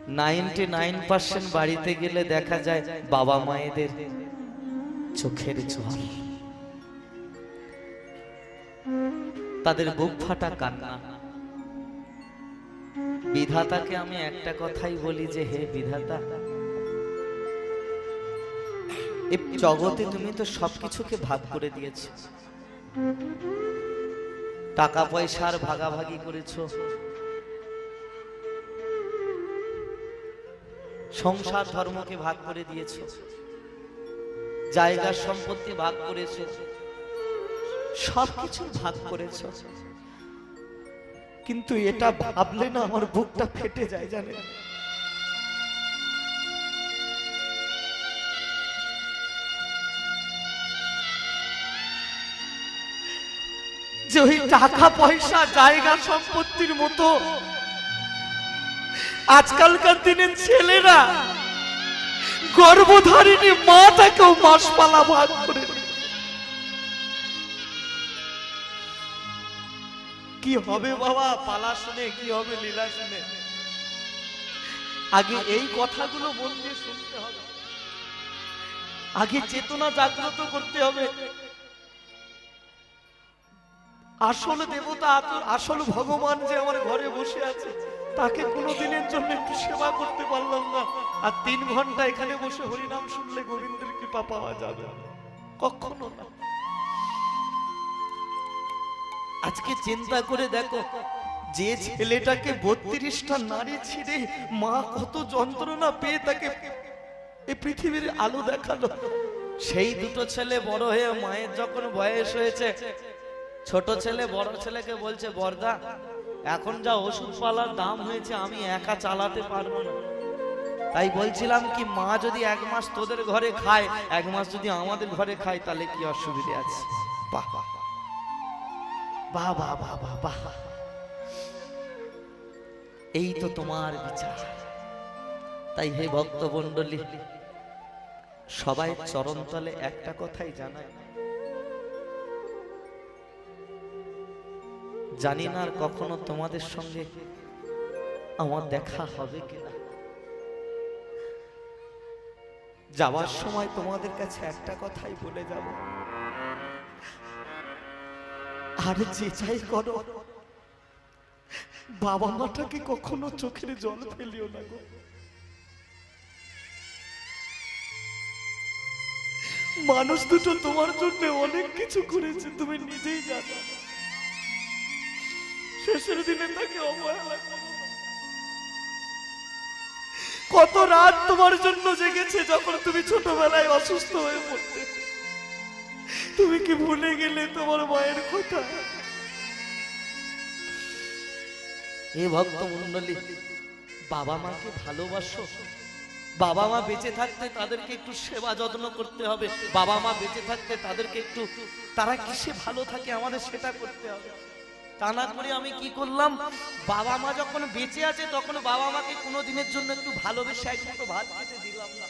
99% বাড়িতে গেলে দেখা যায় বাবা মায়েদের চোখের জল, তাদের বুক ফাটা কান্না। বিধাতাকে আমি একটা কথাই বলি যে হে বিধাতা, এই জগতে তুমি তো সবকিছুকে ভাগ করে দিয়েছো, টাকা পয়সার ভাগাভাগি করেছো, সংসার ধর্মকে ভাগ করে দিয়েছো, জায়গা সম্পত্তি ভাগ করেছো, সবকিছু ভাগ করেছো, কিন্তু এটা ভাবলে না আমার বুকটা ফেটে যায় জানেন। যে ওই টাকা পয়সা জায়গা সম্পত্তির মতো আজকালকার দিনের ছেলেরা গর্ভধারিণী মাটাকেও মাসপালা ভাগ করে। কি হবে বাবা পালা শুনে, কি হবে লীলা শুনে? আগে এই কথাগুলো মন দিয়ে শুনতে হবে, আগে চেতনা জাগ্রত করতে হবে। আসল দেবতা, আসল ভগবান যে আমার ঘরে বসে আছে, তাকে কোনোদিনের জন্য একটু সেবা করতে পারলাম না, আর 3 ঘন্টা এখানে বসে হরিনাম শুনলে গোবিন্দের কৃপা পাওয়া যাবে? কখনো না। আজকে চিন্তা করে দেখো, যে ছেলেটাকে 32টা নারী ছিঁড়ে মা কত যন্ত্রণা পেয়ে তাকে এই পৃথিবীর আলো দেখালো, সেই দুটো ছেলে বড় হয়ে মায়ের যখন বয়স হয়েছে, ছোট ছেলে বড় ছেলেকে বলছে, বর্দা এখন যা ওষুধপালার দাম হয়েছে আমি একা চালাতে পারবো না, তাই বলছিলাম কি মা যদি 1 মাস তোদের ঘরে খায়, 1 মাস যদি আমাদের ঘরে খায়, তাহলে কি অসুবিধা আছে? বাহ বাহ বাহ বাহ বাহ বাহ বাহ, এই তো তোমার বিচার। তাই হে ভক্তমণ্ডলী, সবাই চরণতলে একটা কথাই জানায়, জানি না আর কখনো তোমাদের সঙ্গে আমার দেখা হবে কিনা। যাওয়ার সময় তোমাদের কাছে একটা কথাই বলে যাব, আর যে চাই করো, বাবা মাটাকে কখনো চোখের জল ফেলিও না গো। মানুষ দুটো তোমার জন্য অনেক কিছু করেছে, তুমি নিজেই জানো। শেষের দিনে তাকে অবহেলা করো। কত রাত তোমার জন্য জেগেছে যখন তুমি ছোটবেলায় অসুস্থ হয়ে পড়তে। তুমি কি ভুলে গেলে তোমার মায়ের কথা? এ ভক্তমণ্ডলী, বাবা মাকে ভালোবাসো। বাবা মা বেঁচে থাকতে তাদেরকে একটু সেবা যত্ন করতে হবে। বাবা মা বেঁচে থাকতে তাদেরকে একটু, তারা কিসে ভালো থাকে আমাদের সেটা করতে হবে। তা না করে আমি কি করলাম, বাবা মা যখন বেঁচে আছে তখন বাবা মাকে কোনো দিনের জন্য একটু ভালোবেসে একটু ভাত খেতে দিলাম না।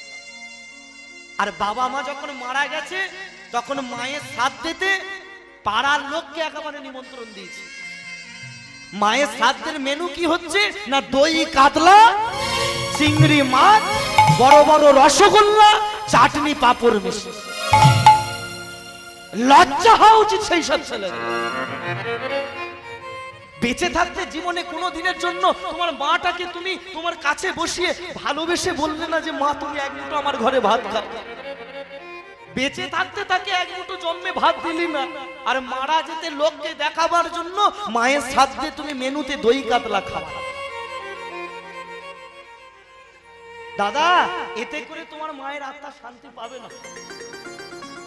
আর বাবা মা যখন মারা গেছে তখন মায়ের শ্রাদ্ধেতে পাড়ার লোককে একেবারে নিমন্ত্রণ দিয়েছি। মায়ের শ্রাদ্ধের মেনু কি হচ্ছে না, দই কাতলা, চিংড়ি মাছ, বড় বড় রসগোল্লা, চাটনি পাঁপড় মিষ্টি। লজ্জা হওয়া উচিত সেই সব ছেলেদের। বেঁচে থাকতে জীবনে কোনো দিনের জন্য তোমার মাটাকে তুমি তোমার কাছে বসিয়ে ভালোবেসে বললে না যে মা তুমি 1 মুঠো আমার ঘরে ভাত খাও। বেঁচে থাকতে তাকে 1 মুঠো জন্মে ভাত দিলি না, আর মারা যেতে লোককে দেখাবার জন্য মায়ের শ্রাদ্ধে তুমি মেনুতে দই কাতলা খাও। দাদা, এতে করে তোমার মায়ের আত্মা শান্তি পাবে না।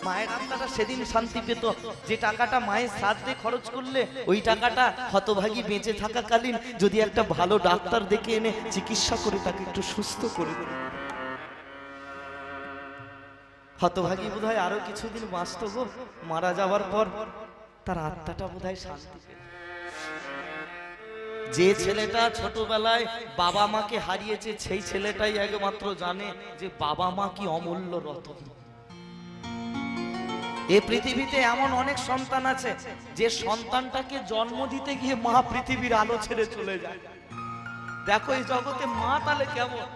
মায়ের আত্মাটা সেদিন শান্তি পেত যে টাকাটা মায়ের শ্রাদ্ধে খরচ করলে ওই টাকাটা হতভাগী বেঁচে থাকাকালীন যদি একটা ভালো ডাক্তার দেখে এনে চিকিৎসা করে তাকে একটু সুস্থ করে দেবে। হতভাগী বোধহয় আরো কিছুদিন বাঁচত গো, মারা যাওয়ার পর তার আত্মাটা বোধহয় শান্তি পেত। যে ছেলেটা ছোটবেলায় বাবা মাকে হারিয়েছে সেই ছেলেটাই একমাত্র জানে যে বাবা মা কি অমূল্য রত্ন। এই পৃথিবীতে এমন অনেক সন্তান আছে যে সন্তানটাকে জন্ম দিতে গিয়ে মা পৃথিবীর আলো ছেড়ে চলে যায়। দেখো এই জগতে মা তাহলে কেমন।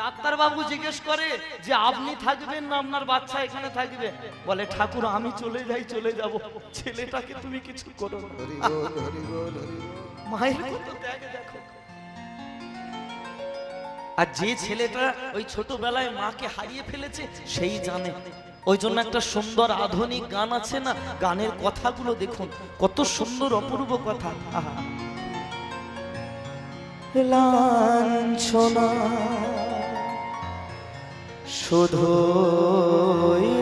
ডাক্তার বাবু জিজ্ঞেস করে যে আপনি থাকবেন না আপনার বাচ্চা এখানে থাকবে, বলে ঠাকুর আমি চলে যাই, চলে যাব, ছেলেটাকে তুমি কিছু করো না। মায়ের কত ত্যাগ দেখো। আর যে ছেলেটা ওই ছোটবেলায় মাকে হারিয়ে ফেলেছে সেই জানে। ওই জন্য একটা সুন্দর আধুনিক গান আছে না, গানের কথাগুলো দেখুন কত সুন্দর অপূর্ব কথা। আহা, লাঞ্ছনা শুধু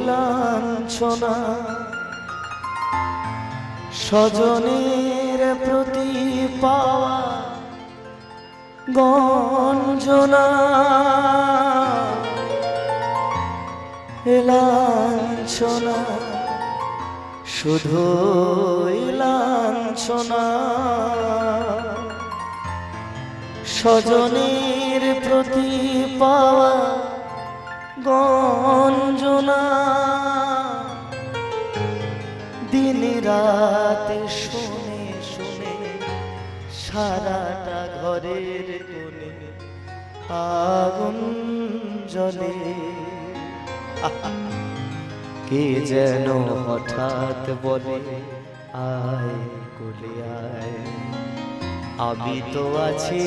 লাঞ্ছনা, স্বজনের প্রতি পাওয়া গঞ্জনা, লাঞ্ছনা শুধু লাঞ্ছনা, স্বজনের প্রতি পাওয়া গঞ্জনা, দিন রাত শুনে শুনে সারাটা ঘরের কোণে আগুন জ্বলে। কে যেন হঠাৎ বলে আয় কোলে আয়, আমি তো আছি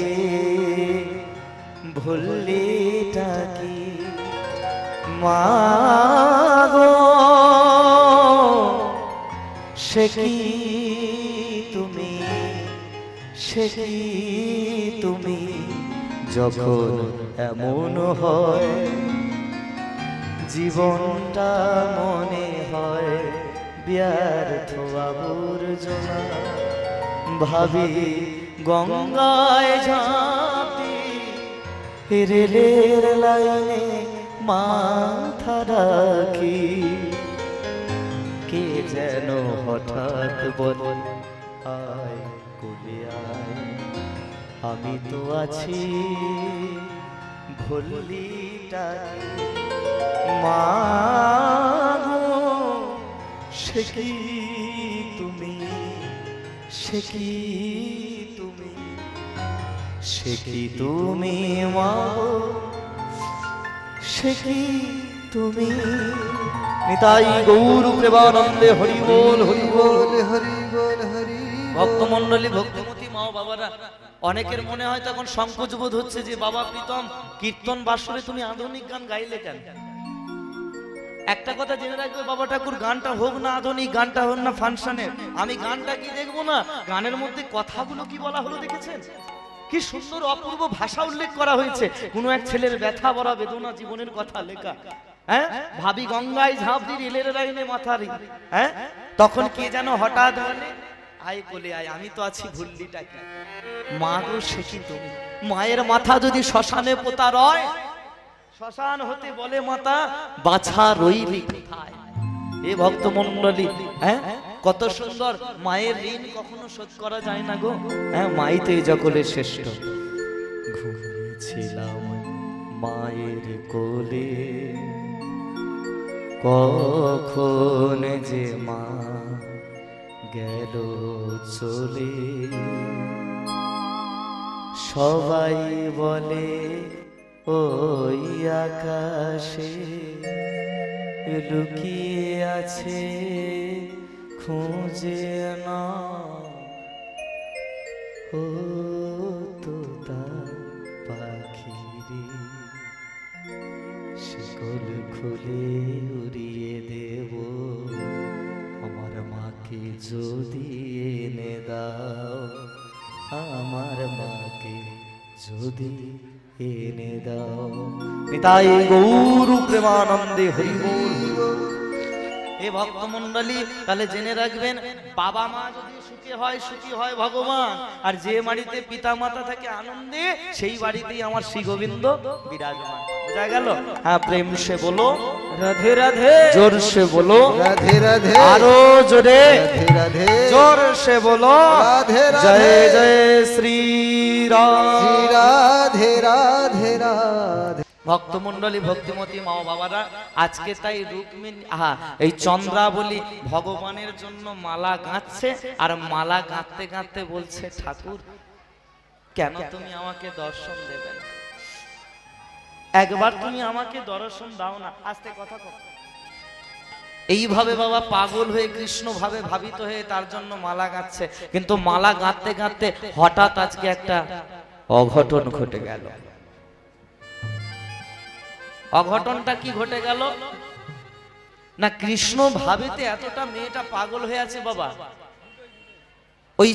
ভুললিটা কি মা গো, সে কি তুমি, সে কি তুমি, যখন এমন হয় জীবনটা মনে হয় ব্যর্থ আবর্জনা। ভাবি গঙ্গায় ঝাঁপি, রেলের লাইনে মাথা রাখি, কে যেন হঠাৎ বলে আয় কোলে আয়, আমি তো আছি ভুললিটা মা গো, সে কি তুমি, সে কি তুমি, সে কি তুমি মা গো, সে কি তুমি। নিতাই গৌর প্রেমানন্দে হরি বল, হরি বল, হরি বল, হরি। ভক্তমণ্ডলী, ভক্তিমতী মা বাবারা, অনেকের মনে হয় তখন সংকোচ বোধ হচ্ছে যে বাবা প্রীতম কীর্তন বাসরে তুমি আধুনিক গান গাইলে কেন। একটা কথা জেনে রাখবে, বাবা ঠাকুর গানটা হোক না আধুনিক, গানটা হোক না ফাংশনের, আমি গানটা কি দেখবো না, গানের মধ্যে কথাগুলো কি বলা হলো দেখেছেন, কি সুন্দর অপূর্ব ভাষা উল্লেখ করা হয়েছে। কোন এক ছেলের ব্যথা ভরা বেদনা জীবনের কথা লেখা। হ্যাঁ, ভাবি গঙ্গায় ঝাঁপ দি, রেলের লাইনে মাথারি। হ্যাঁ, তখন কে যেন হঠাৎ বলে আয় কোলে আয়, আমি তো আছি ভুললিটা কি মা গো, সে কি তুমি। মায়ের মাথা যদি শ্মশানে পোতা রয়, শ্মশান হতে বলে মাতা বাছা রইলি কোথায়। এ ভক্তমণ্ডলী, হ্যাঁ কত সুন্দর। মায়ের ঋণ কখনো শোধ করা যায় না গো। হ্যাঁ, মাই তো এই জগতের শ্রেষ্ঠ। ঘুমিয়েছিলাম মায়ের কোলে, কখন যে মা গেল চলে। সবাই বলে ওই আকাশে লুকিয়ে আছে, খুঁজে না ও তোতা পাখি রে, শিকল খুলে উড়িয়ে দেব আমার মাকে যদি এনে দাও, আমার মাকে যদি এনে দাও। নিতাই গৌর প্রেমানন্দে হরি বল। এ ভক্তমণ্ডলী, তাহলে জেনে রাখবেন, বাবা মা যদি সুখী হয়, সুখী হয় ভগবান। আর যে বাড়িতে পিতা মাতা থাকে আনন্দে, সেই বাড়িতেই আমার শ্রী গোবিন্দ বিরাজমান। বোঝা গেল? হ্যাঁ, প্রেম সে বলো রাধে রাধে, জোর সে বলো রাধে রাধে, আরো জোরে রাধে রাধে, জোর সে বলো রাধে রাধে, জয় জয় শ্রী রাধে রাধে রাধে। ভক্তমণ্ডলী, ভক্তিমতী মা বাবারা, আজকে তাই রুক্মিণী এই চন্দ্রাবলী ভগবানের জন্য মালা গাঁথছে। আর মালা গাঁথতে গাঁথতে বলছে, ঠাকুর কেন তুমি আমাকে দর্শন দেবে না? একবার তুমি আমাকে দর্শন দাও না। আস্তে কথা কও। এইভাবে বাবা পাগল হয়ে কৃষ্ণ ভাবে ভাবিত হয়ে তার জন্য মালা গাচ্ছে। কিন্তু মালা গাঁথতে গাঁথতে হঠাৎ আজকে একটা অঘটন ঘটে গেল। অঘটনটা কি ঘটে গেল না, কৃষ্ণ ভাবিতে এতটা মেয়েটা পাগল হয়ে আছে বাবা, ওই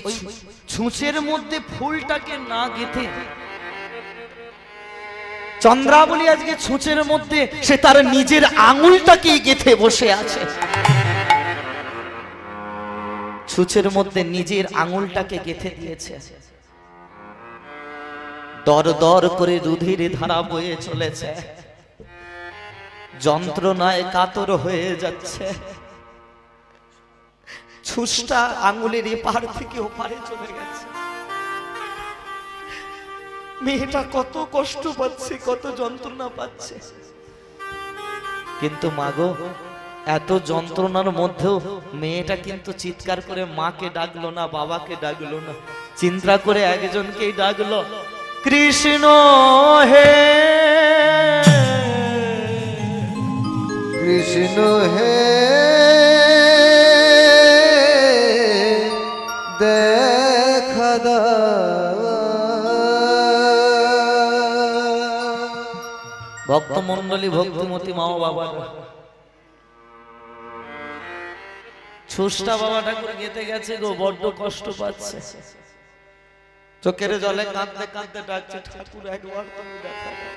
ছুঁচের মধ্যে ফুলটাকে না গেঁথে চন্দ্রাবলী আজকে ছুঁচের মধ্যে সে তার নিজের আঙুলটাকে গেঁথে বসে আছে। ছুঁচের মধ্যে নিজের আঙুলটাকে গেঁথে দিয়েছে। দর দর করে রুধির ধারা বয়ে চলেছে, যন্ত্রণায় কাতর হয়ে যাচ্ছে। ছুঁচটা আঙুলের এপার থেকে ওপারে চলে গেছে। মেয়েটা কত কষ্ট পাচ্ছে, কত যন্ত্রণা পাচ্ছে। কিন্তু মাগো, এত যন্ত্রণার মধ্যেও মেয়েটা কিন্তু চিৎকার করে মাকে ডাকলো না, বাবাকে ডাকলো না, চিন্তা করে একজনকেই ডাকলো, কৃষ্ণ হে কৃষ্ণ হে দেখা দাও। ভক্তমন্ডলী, ভক্তিমতী মা বাবা, ছুঁচটা বাবা ঠাকুর গেতে গেছে গো, বড্ড কষ্ট পাচ্ছে। চোখের জলে কাঁদতে কাঁদতে ডাকছে, ঠাকুর একবার তুমি দেখা দাও।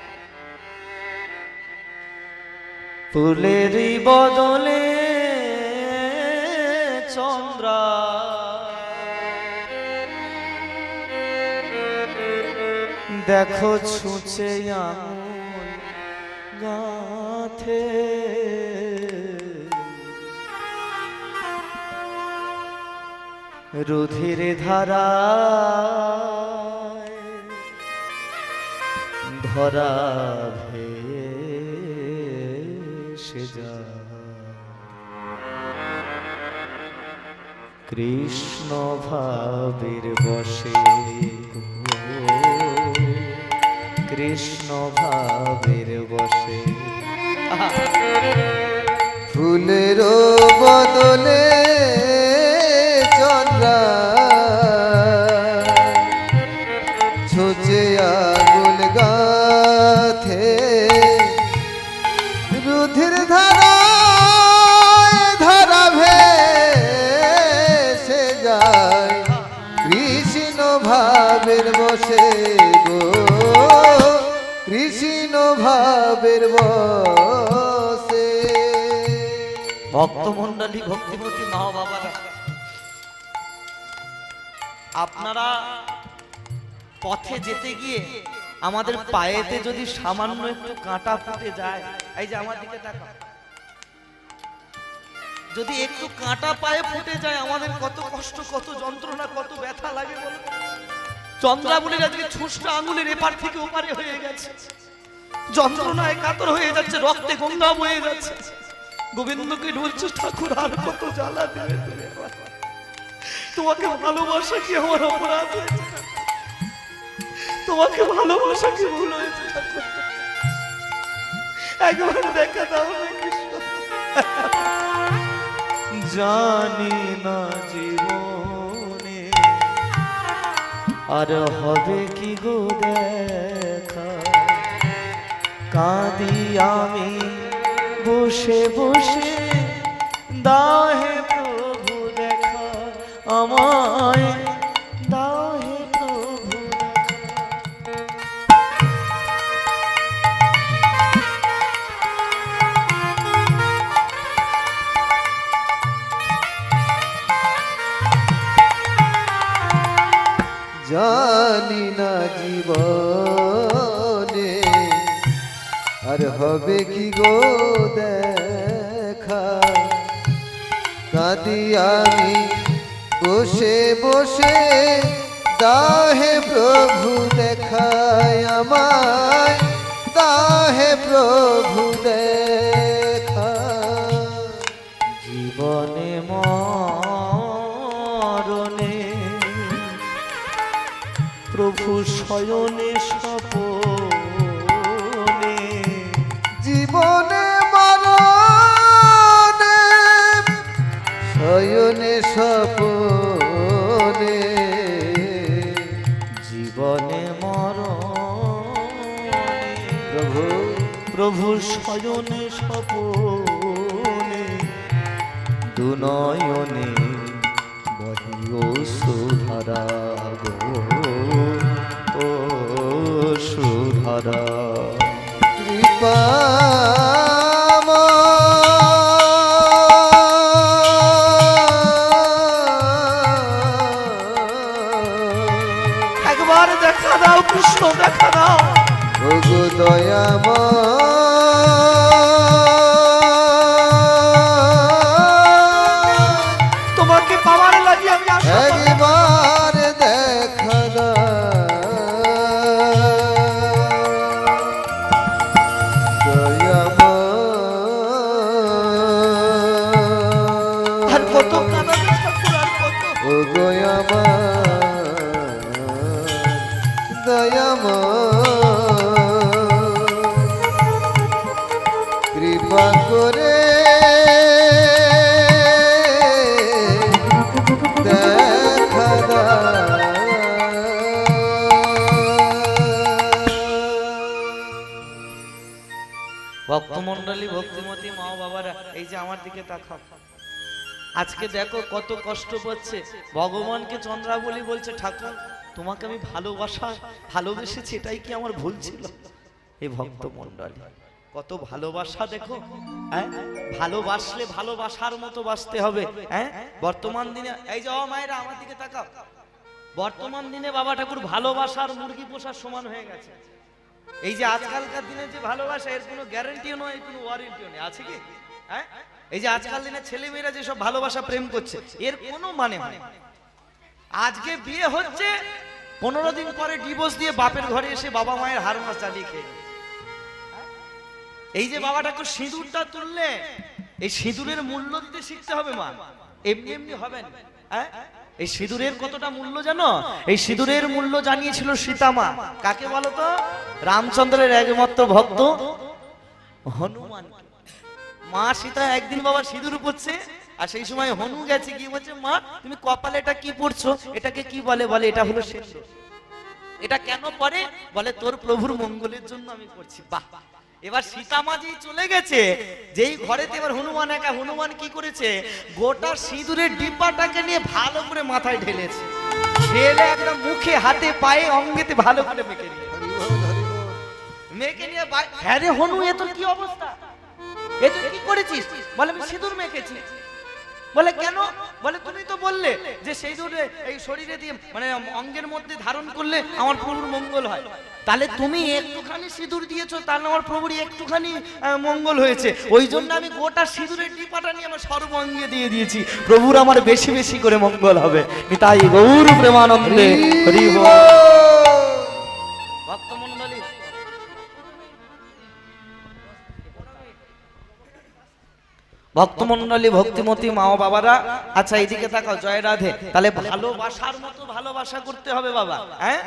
ফুলেরই বদলে চন্দ্রা, দেখো ছুঁচে আঙুল গাঁথে। রুধির ধারা ধরা ভেসে যায়, কৃষ্ণ ভাবের বসে গো, কৃষ্ণ ভাবের বসে। ফুলের বদলে চন্দ্রা, ছুঁচে আঙুল গাঁথে। রুধির ধারা ধারা ভেসে যায়, কৃষ্ণ ভাবের বসে গো, কৃষ্ণ ভাবের বসে। ভক্তমন্ডলী, ভক্তিমতী মা বাবারা, আপনারা পথে যেতে গিয়ে আমাদের পায়েতে যদি সামান্য একটু কাঁটা ফুটে যায়, এই যে আমার দিকে তাকাও, যদি একটু কাঁটা পায়ে ফুটে যায় আমাদের কত কষ্ট, কত যন্ত্রণা, কত ব্যথা লাগে বলো। চন্দ্রাবলীর আজকে ছুঁচটা আঙুলের এপার থেকে ওপারে হয়ে গেছে, যন্ত্রণায় কাতর হয়ে যাচ্ছে, রক্তে গঙ্গা বয়ে যাচ্ছে। গোবিন্দকে ঢুলছে, ঠাকুর আর কত জ্বালা দেবে তুমি আমার? তোমাকে ভালোবাসা কি আমার অপরাধ হয়েছে? তোমাকে ভালোবাসা কি ভুল হয়েছে? একবার দেখা দাও না কৃষ্ণ। জানি না জীবনে আর হবে কি গো দেখা, কাঁদি আমি বসে বসে, দাও হে প্রভু দেখা, আমায় দাও হে প্রভু দেখা। জানি না জীবনে আর হবে কি গো দেখা, কাঁদি আমি বসে বসে, দাও হে প্রভু দেখায় আমায়, দাও হে প্রভু দেখা। জীবনে মরণে প্রভু প্রভু শয়নে স্বপনে জীবনে মরণে শয়নে স্বপনে জীবনে মরণে প্রভু প্রভু শয়নে স্বপনে দুনয়নে বহিও সুধারা গো ও সুধারা কৃপা একবার দেখা দাও কৃষ্ণ, দেখা দাও। ওগো তোমাকে পাওয়ার লাগি আমি আশা করি। একবার দেখা আর কত কাঁদাবে ঠাকুর, আর কত। ওগো আমার কৃপা করে দেখা ভক্তমণ্ডলী, ভক্তিমতী মা বাবারা, এই যে আমার দিকে তাকাও। আজকে দেখো কত কষ্ট পাচ্ছে। ভগবানকে চন্দ্রাবলী বলছে, ঠাকুর তোমাকে আমি ভালোবেসেছি, এটাই কি আমার ভুল ছিল? এই ভক্তমণ্ডলী কত ভালোবাসা দেখো। হ্যাঁ, ভালোবাসলে ভালোবাসার মতো বাসতে হবে। হ্যাঁ, বর্তমান দিনে এই যে মায়েরা আমার দিকে তাকাও, বর্তমান দিনে বাবা ঠাকুর ভালোবাসার মুরগি পোষার সমান হয়ে গেছে। এই যে আজকালকার দিনে যে ভালোবাসা, এর কোনো গ্যারান্টিও নয়, কোনো ওয়ারেন্টিও নেই, আছে কি? হ্যাঁ, এই যে আজকাল দিনে ছেলেমেয়েরা যেসব ভালোবাসা প্রেম করছে, এর কোনো মানে হয় না। আজকে বিয়ে হচ্ছে, 15 দিন পরে ডিভোর্স দিয়ে বাপের ঘরে এসে বাবা মায়ের হাড় মাছ জ্বালিয়ে খেয়ে। এই যে বাবা ঠাকুর সিঁদুরটা তুললে, এই সিঁদুরের মূল্য দিতে শিখতে হবে মা, এমনি এমনি হবে না। হ্যাঁ, এই সিঁদুরের কতটা মূল্য জানো? এই সিঁদুরের মূল্য জানিয়েছিল সীতা মা। কাকে বলো তো? রামচন্দ্রের একমাত্র ভক্ত হনুমান। মা সীতা একদিন বাবা সিঁদুর পড়ছে, আর সেই সময় হনু গেছে, কি বলছে, মা তুমি কপালে এটা কি পড়ছো, এটাকে কি বলে? বলে এটা হলো সিঁদুর। এটা কেন পরে? বলে তোর প্রভুর মঙ্গলের জন্য আমি করছি। বাহ! এবার সীতা মা যেই চলে গেছে, যেই ঘরেতে এবার হনুমান একা, হনুমান কি করেছে, গোটা সিঁদুরের ডিব্বাটাকে নিয়ে ভালো করে মাথায় ঢেলেছে, ঢেলে একদম মুখে হাতে পায়ে অঙ্গেতে ভালো করে মেখে নিয়ে হ্যাঁ রে হনু, এ তোর কি অবস্থা, এ তুই কি করেছিস? বলে আমি সিঁদুর মেখেছি। বলে কেন? বলে তুমি তো বললে যে সিঁদুর এই শরীরে দিয়ে মানে অঙ্গের মধ্যে ধারণ করলে আমার প্রভুর মঙ্গল হয়। তাহলে তুমি একটুখানি সিঁদুর দিয়েছো, তাহলে আমার প্রভুর একটুখানি মঙ্গল হয়েছে। ওই জন্য আমি গোটা সিঁদুরের ডিপাটা নিয়ে আমার সর্বাঙ্গে দিয়ে দিয়েছি, প্রভুর আমার বেশি বেশি করে মঙ্গল হবে। তাই গৌর প্রেমানন্দে হরি বল। ভক্তমণ্ডলী, ভক্তমণ্ডলী, ভক্তিমতী মা ও বাবারা, আচ্ছা এইদিকে তাকাও, জয় রাধে। তাহলে ভালোবাসার মতো ভালোবাসা করতে হবে বাবা। হ্যাঁ,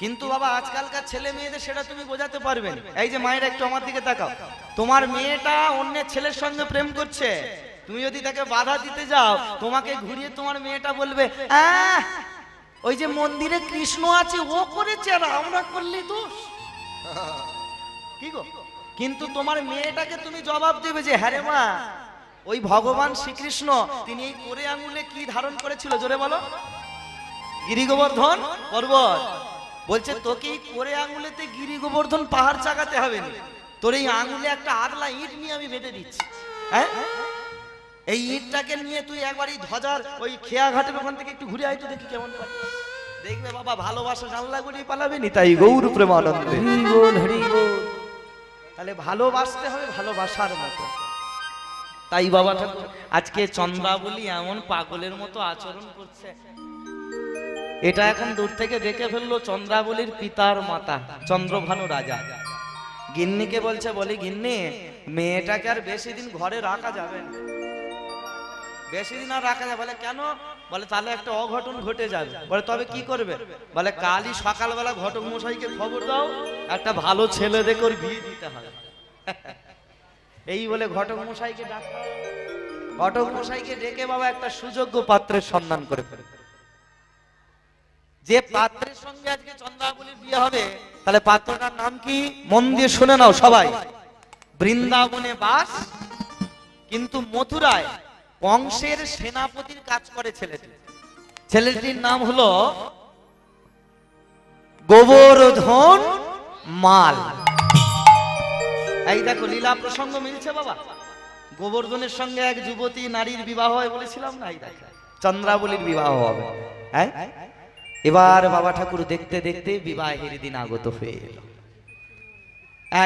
কিন্তু বাবা আজকালকার ছেলে মেয়েদের সেটা তুমি বোঝাতে পারবে না। এই যে মায়েরা একটু আমার দিকে তাকাও, তোমার মেয়েটা অন্যের ছেলের সঙ্গে প্রেম করছে, তুমি যদি তাকে বাধা দিতে যাও, তোমাকে ঘুরিয়ে তোমার মেয়েটা বলবে, ওই যে মন্দিরে কৃষ্ণ আছে ও করেছে আর আমরা করলি দোষ। কি গো? কিন্তু তোমার মেয়েটাকে তুমি জবাব দেবে যে, হ্যাঁ রে মা, ওই ভগবান শ্রীকৃষ্ণ তিনি এই করে আঙুলে কি ধারণ করেছিল, জোরে বলো? গিরি গোবর্ধন পর্বত। বলছে তোকে এই করে আঙুলেতে গিরি গোবর্ধন পাহাড় চাগাতে হবে না, তোর এই আঙুলে একটা আগলা ইট নিয়ে আমি বেঁধে দিচ্ছি। হ্যাঁ, এই ইটটাকে নিয়ে তুই একবার এই ধ্বজার ওই খেয়া ঘাটের ওখান থেকে একটু ঘুরে আইতো, দেখি কেমন দেখবে বাবা। ভালোবাসা জানলা গুড়িয়ে পালাবে নি। তাই গৌর প্রেমানন্দে হরি বল, হরি বল। তাহলে ভালোবাসতে হবে ভালোবাসার মতো। তাই বাবা ঠাকুর আজকে চন্দ্রাবলী এমন পাগলের মতো আচরণ করছে, এটা এখন দূর থেকে দেখে ফেললো চন্দ্রাবলীর পিতার মাতা চন্দ্রভানু রাজা। গিন্নিকে বলছে, বলি গিন্নি, মেয়েটাকে আর বেশি দিন ঘরে রাখা যাবে না, বেশি দিন আর রাখা যাবে। বলে কেন? বলে তাহলে একটা অঘটন ঘটে যাবে। বলে তবে কি করবে? বলে কালই সকালবেলা ঘটক মশাইকে খবর দাও, একটা ভালো ছেলে দেখে ওর বিয়ে দিতে হবে। এই বলে ঘটক মশাইকে ডাকা, ঘটক মশাইকে ডেকে বাবা একটা সুযোগ্য পাত্রের সন্ধান করে ফেলে। যে পাত্রের সঙ্গে আজকে চন্দ্রাবলীর বিয়ে হবে, তাহলে পাত্রটার নাম কি? মন দিয়ে শুনে নাও সবাই। বৃন্দাবনে বাস, কিন্তু মথুরায় কংসের সেনাপতির কাজ করে ছেলেটি। ছেলেটির নাম হলো গোবর্ধন মাল। এই দেখো লীলা প্রসঙ্গ মিলছে বাবা। গোবর্ধনের সঙ্গে এক যুবতী নারীর বিবাহ হয় বলেছিলাম না, এই দেখো চন্দ্রাবলীর বিবাহ হবে। হ্যাঁ, এবার বাবা ঠাকুর দেখতে দেখতে বিবাহের দিন আগত হয়ে এলো।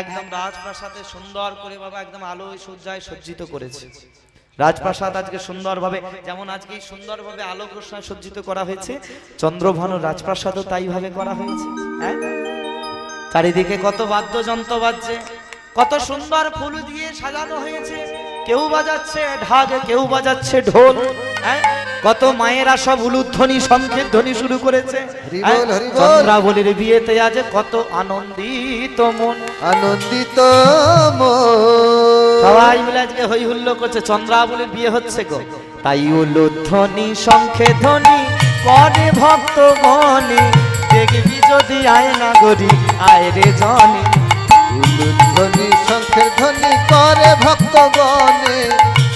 একদম রাজপ্রাসাদে সুন্দর করে বাবা একদম আলোয় সজ্জায় সজ্জিত করেছে। রাজপ্রাসাদ আজকে সুন্দরভাবে, যেমন আজকে সুন্দরভাবে আলোক রোশনায় সজ্জিত করা হয়েছে, চন্দ্রভানু রাজপ্রাসাদও তাই ভাবে করা হয়েছে। হ্যাঁ, চারিদিকে কত বাদ্যযন্ত্র বাজছে, কত সুন্দর ফুল দিয়ে সাজানো হয়েছে। কেউ বাজাচ্ছে ঢাক, কেউ বাজাচ্ছে ঢোল। হ্যাঁ, কত মায়েরা সব উলুধ্বনি শঙ্খের ধ্বনি শুরু করেছে। চন্দ্রাবলীর বিয়েতে আজ কত আনন্দিত মন, আনন্দিত মন, সবাই মিলে আজকে হই হুল্লো করছে, চন্দ্রাবলীর বিয়ে হচ্ছে গো। তাই উলুধ্বনি শঙ্খের ধ্বনি করে ভক্তগণে, দেখবি যদি আয় না গরি আয় রে জনি। উলুধ্বনি শঙ্খের ধ্বনি করে ভক্তগণে,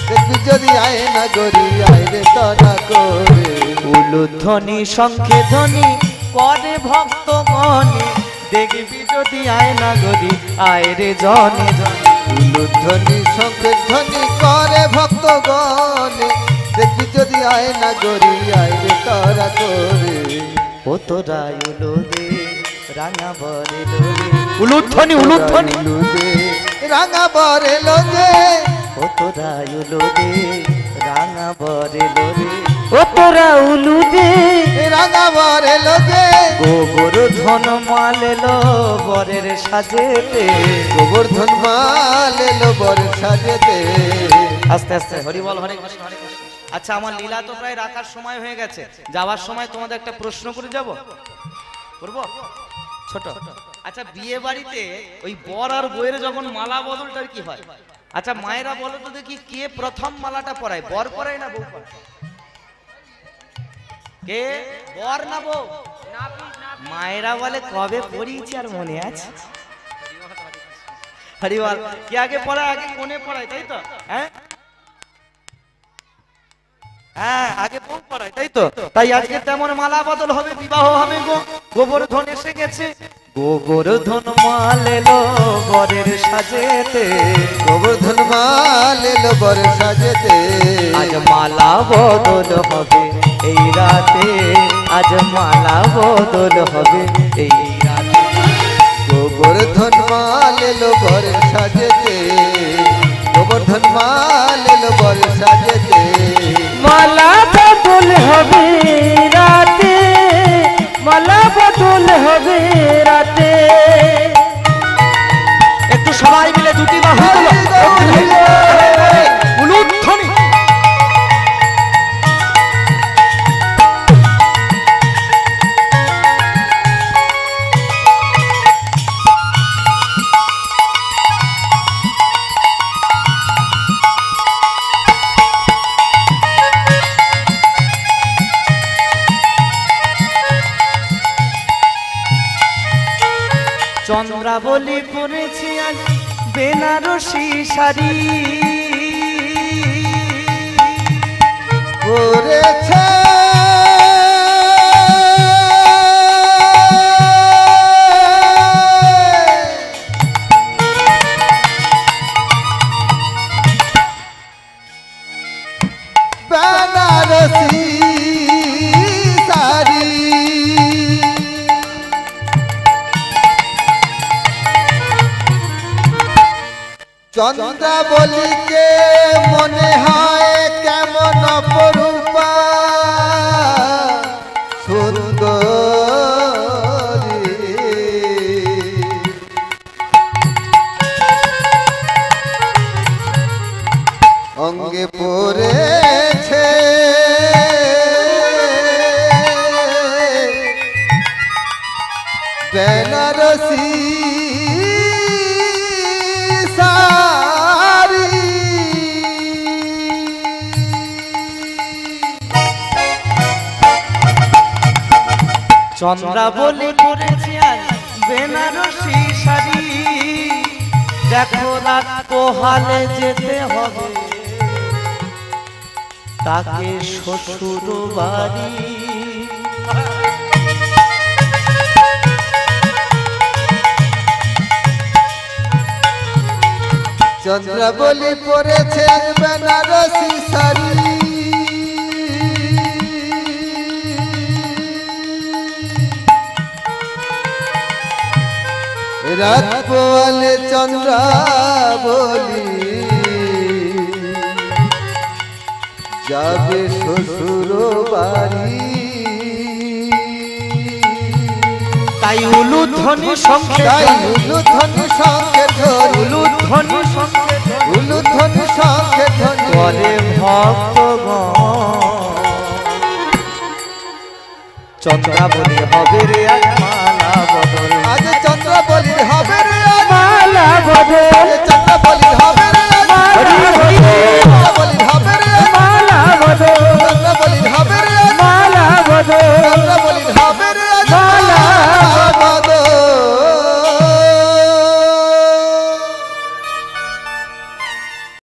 দেখবি যদি আয় না গরি আয় রে তরা করে। উলুধ্বনি শঙ্খের ধ্বনি করে ভক্তগণে, দেখবি যদি আয় না গরি আয় রে জনি জনি। উলুধ্বনি শঙ্খের ধ্বনি করে ভক্তগণে, দেখবি যদি আয় না গরি আয় রে তরা করে। ও তোরা উলুদে রাঙা বরে লোরে, উলুধ্বনি উলুধ্বনি উলুদে রাঙা বরে লোরে, ও তোরা উলুদে রাঙা বরে লোরে, ও তোরা উলুদে রাঙা বরে লোরে। গোবর্ধন মাল এলো বরের সাজেতে, গোবর্ধন মাল এলো বরের সাজেতে। আস্তে আস্তে হরি বল, হরে কৃষ্ণ হরে কৃষ্ণ। আচ্ছা, আমার লীলা তো প্রায় রাখার সময় হয়ে গেছে। যাওয়ার সময় তোমাদের একটা প্রশ্ন করে যাব, করবো ছোট। আচ্ছা, বিয়ে বাড়িতে ওই বর আর বউয়ের যখন মালা বদলটার কি হয়? আচ্ছা মায়েরা বলো তো দেখি, কে প্রথম মালাটা পরায়? বর পরায় না বউ পরায়? কে, বর না বউ? মায়েরা বলে কবে পরিয়েছি আর মনে আছে। হরি বল। কে আগে পড়ায়? আগে কোনে পড়ায়, তাই তো? হ্যাঁ হ্যাঁ, আগে বউ পড়ায়, তাই তো? তাই আজকে তেমন মালা বদল হবে, বিবাহ হবে গো। গোবর্ধন এসে গেছে, গোবর্ধন মাল এলো বরের সাজেতে, গোবর্ধন মাল এলো বরের সাজেতে। আজ মালা বদল হবে এই রাতে, আজ মালা বদল হবে এই রাতে। গোবর্ধন মাল এলো বরের সাজেতে, গোবর্ধন মাল এলো বরের সাজেতে। মালা বদল হবে রাতে, মালা বদল হবে রাতে। একটু সবাই মিলে দুটি বাহু উলুধ্বনি। চন্দ্রাবলী পরেছি আজ বেনারসি শাড়ি, পরেছে বেনারসি শাড়ি। চন্দ্রাবলীকে মনে হয় কেমন অপরূপা সুন্দরী, অঙ্গে পড়েছে চন্দ্রাবলী পরেছে আজ বেনারসি শাড়ি, দেখো রাত পোহালে যেতে হবে তাকে শ্বশুর বাড়ি। চন্দ্রাবলী পরেছে বেনারসি শাড়ি, রাত পোয়ালে চন্দ্রাবলী যাবে শ্বশুর বাড়ি। তাই উলুধ্বনি শঙ্খে, তাই উলুধ্বনি শঙ্খের ধ্বনি, উলুধ্বনি শঙ্খে উলুধ্বনি শঙ্খের ধ্বনি করে ভক্তগণ। চন্দ্রাবলী হবে রে আজ